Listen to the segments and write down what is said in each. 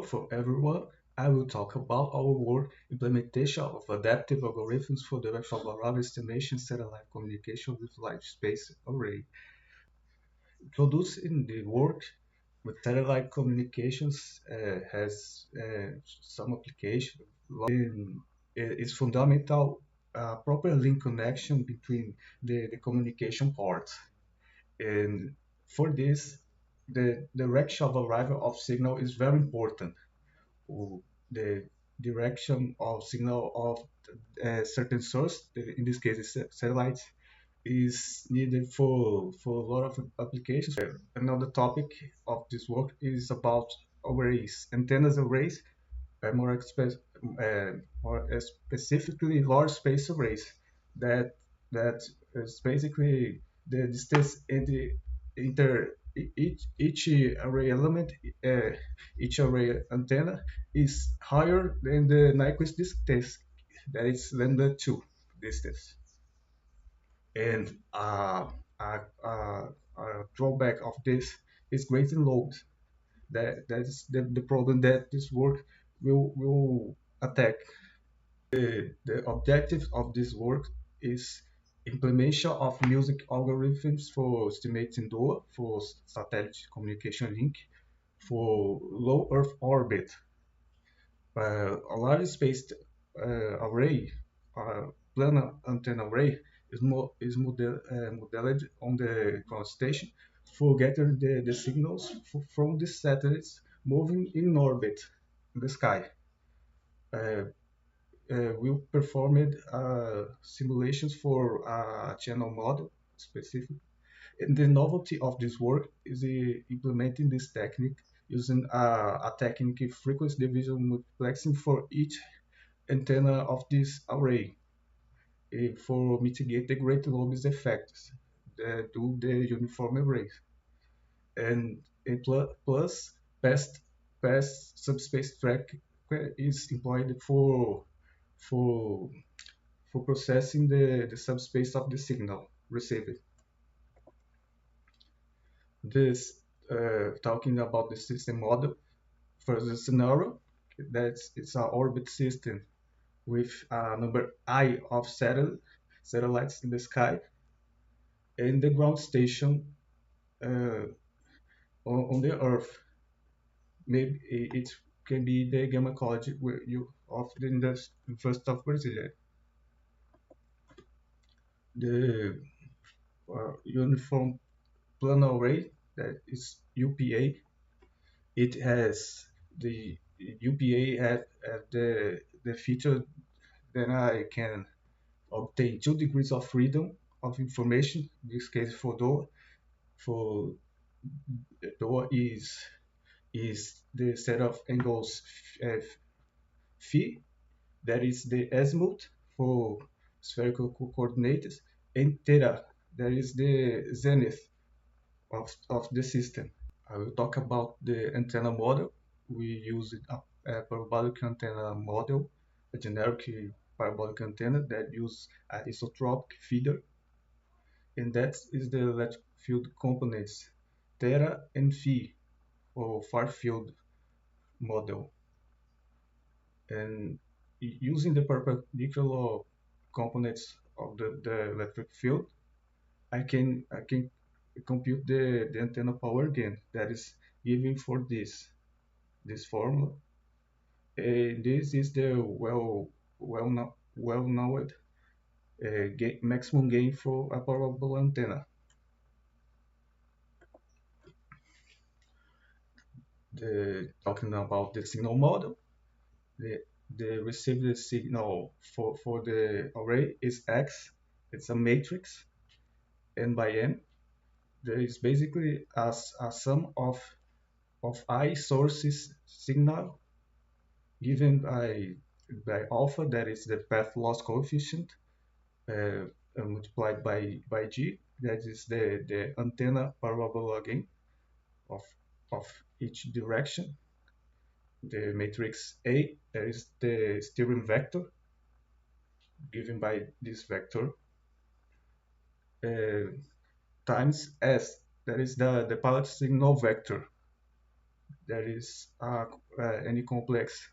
Hello for everyone. I will talk about our work implementation of adaptive algorithms for directional variable estimation satellite communication with live space array. Introduced in the work with satellite communications has some application. It's fundamental proper link connection between the communication parts. And for this, the direction of arrival of signal is very important. The direction of signal of a certain source, in this case, is satellites, is needed for a lot of applications. Another topic of this work is about arrays, antennas arrays, more, more specifically large space arrays. That that is basically the distance in the inter each array element, uh, each array antenna is higher than the Nyquist distance, that is lambda 2 distance. And a drawback of this is greater load. That's the problem that this work will attack. The objective of this work is implementation of music algorithms for estimating DOA, for satellite communication link, for low Earth orbit. A large spaced array, planar antenna array, modeled on the ground station for getting the signals from the satellites moving in orbit in the sky. Uh, we performed simulations for a channel model specific. And the novelty of this work is implementing this technique using a technique frequency division multiplexing for each antenna of this array for mitigate the great lobes effects that do the uniform arrays. And plus past subspace track is employed for for processing the subspace of the signal received. This talking about the system model for the scenario, that's it's an orbit system with a number I of satellites in the sky and the ground station uh, on the Earth. Maybe it can be the gamma college where you of the first of Brazil. The uniform planar array, that is UPA. It has the UPA have the feature that I can obtain 2 degrees of freedom of information. In this case, for DOA, for DOA is the set of angles phi, that is the azimuth for spherical coordinates, and theta, that is the zenith of the system. I will talk about the antenna model. We use a parabolic antenna model, a generic parabolic antenna that use an isotropic feeder, and that is the electric field components theta and phi for far field model. And using the perpendicular components of the electric field, I can compute the antenna power gain that is given for this formula. This is the well known maximum gain for a parabolic antenna. Talking about the signal model, the the received signal for the array is X. It's a matrix, n by n. There is basically a sum of I sources signal given by alpha, that is the path loss coefficient, multiplied by g, that is the antenna parabola gain of of each direction. The matrix A, that is the steering vector given by this vector, times S, that is the pilot signal vector, there is any complex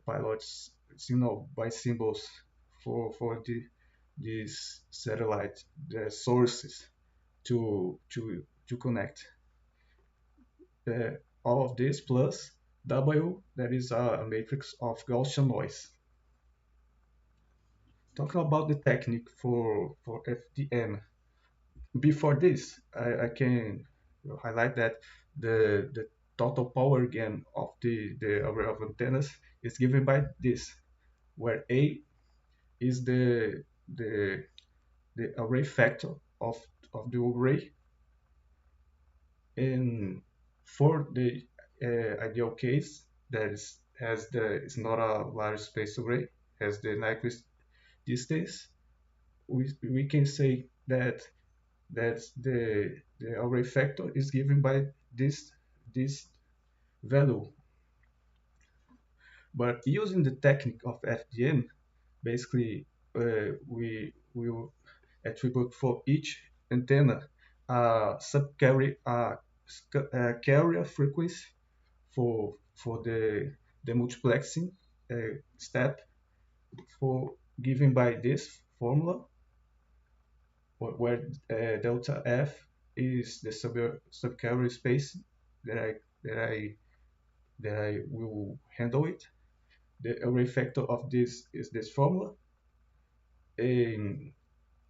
pilots signal by symbols for these satellite the sources to connect. All of this plus W, that is a matrix of Gaussian noise. Talking about the technique for FDM, before this, I can highlight that the total power gain of the array of antennas is given by this, where A is the array factor of the array, and for the ideal case that is not a large space array, has the Nyquist distance, we can say that the array factor is given by this value. But using the technique of FDM, basically we will attribute for each antenna a subcarrier carrier frequency for the multiplexing step for given by this formula where delta f is the subcarrier space that I that I that I will handle it. The array factor of this is this formula, and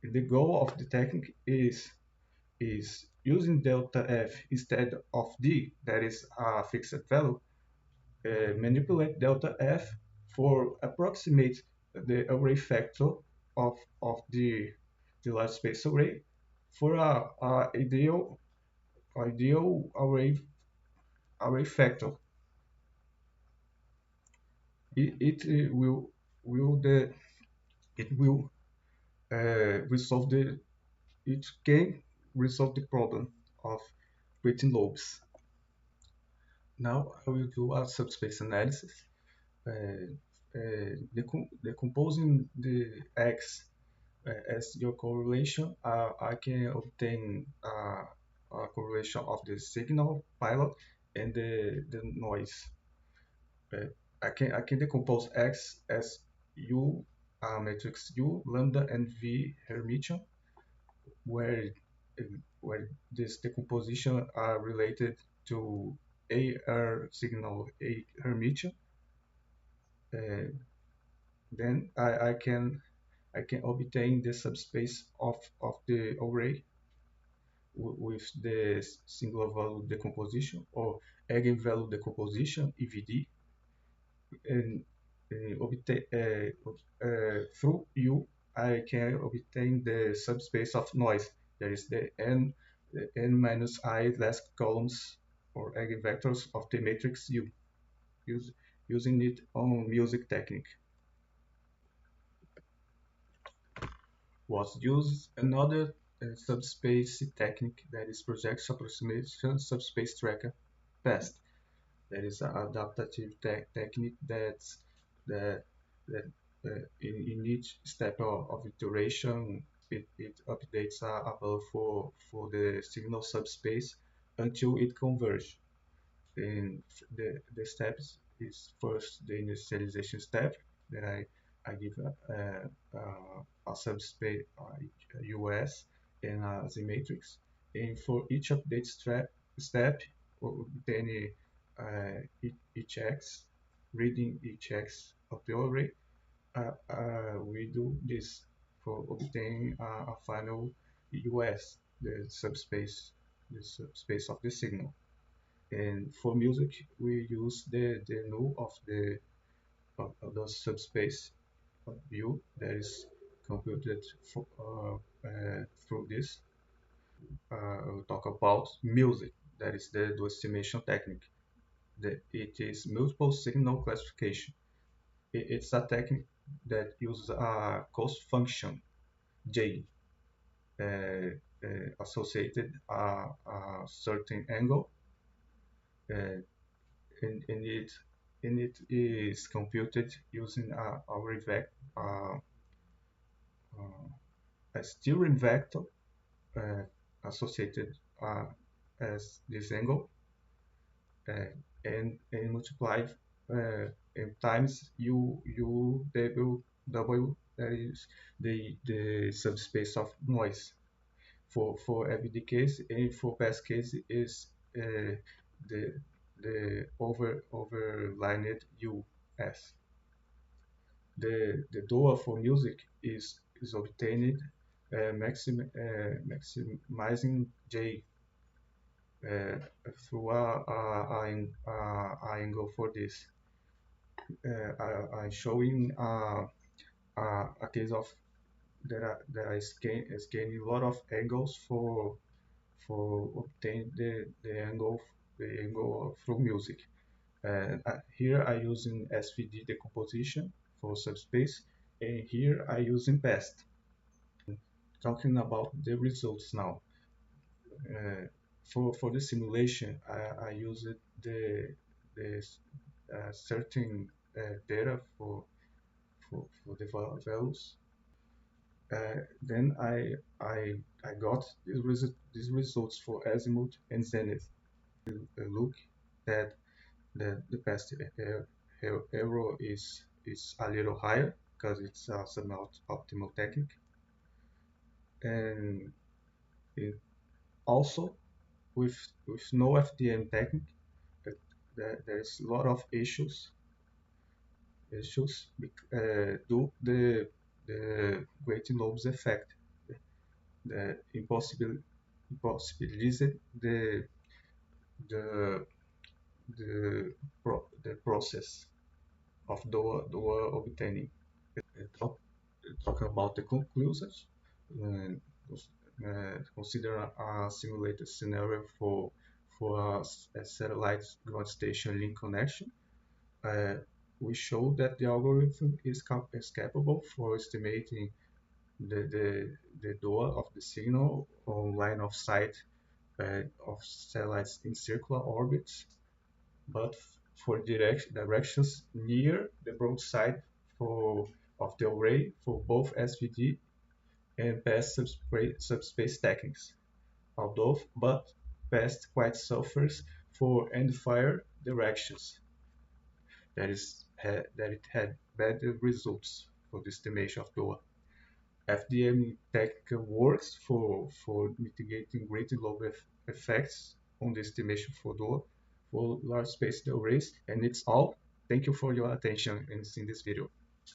the goal of the technique is using delta f instead of d, that is a fixed value, manipulate delta f for approximate the array factor of the large space array for a ideal array factor. It will the it will resolve the it can resolve the problem of creating lobes. Now I will do a subspace analysis. Decomposing the X as your correlation, I can obtain a correlation of the signal pilot and the noise. I can decompose X as U matrix U, lambda, and V Hermitian, where where this decomposition are related to AR signal A Hermitian. Uh, then I can obtain the subspace of the array with the singular value decomposition or eigenvalue decomposition (EVD), and obtain through U I can obtain the subspace of noise. That is the n minus I last columns or eigenvectors of the matrix U, use, using it on music technique. Was used another subspace technique, that is projection approximation subspace tracker PAST. That is an adaptive technique that that in each step of iteration it updates a value for the signal subspace until it converges. And the steps is first the initialization step that I give a subspace US and a Z matrix, and for each update step obtaining each X, reading each X of the array, we do this for obtaining a final US, the subspace of the signal. And for music, we use the null of the subspace of U that is computed through this. We'll talk about music, that is the dual estimation technique. It is multiple signal classification. It's a technique that uses a cost function J associated a certain angle, uh, and it is computed using uh, a steering vector uh, associated as this angle, uh, and multiply in times u double that is the subspace of noise for every case, and for past case is the overlined us. The DOA for music is obtained maximizing J uh, through a angle for this. I'm showing a case of that I scan a lot of angles for obtain the angle from music. Here I using SVD decomposition for subspace, and here I using past. Talking about the results now. For the simulation, I used the certain data for the values. Then I got these results for azimuth and zenith. Look that the past error is a little higher because it's a semi-optimal technique, and it also with no FDM technique, there's a lot of issues due the great lobes effect, the impossibilities the the process of door obtaining. Talk, talk about the conclusions. Uh, Consider a simulated scenario for a satellite ground station link connection. Uh, we show that the algorithm is capable for estimating the door of the signal on line of sight of satellites in circular orbits, but for directions near the broadside for of the array for both SVD and past subspace techniques. Although, but past quite suffers for end-fire directions. That it had bad results for the estimation of DOA. FDM technical works for mitigating great lobe effects on the estimation for DOA for large space arrays, and it's all. Thank you for your attention and seeing this video.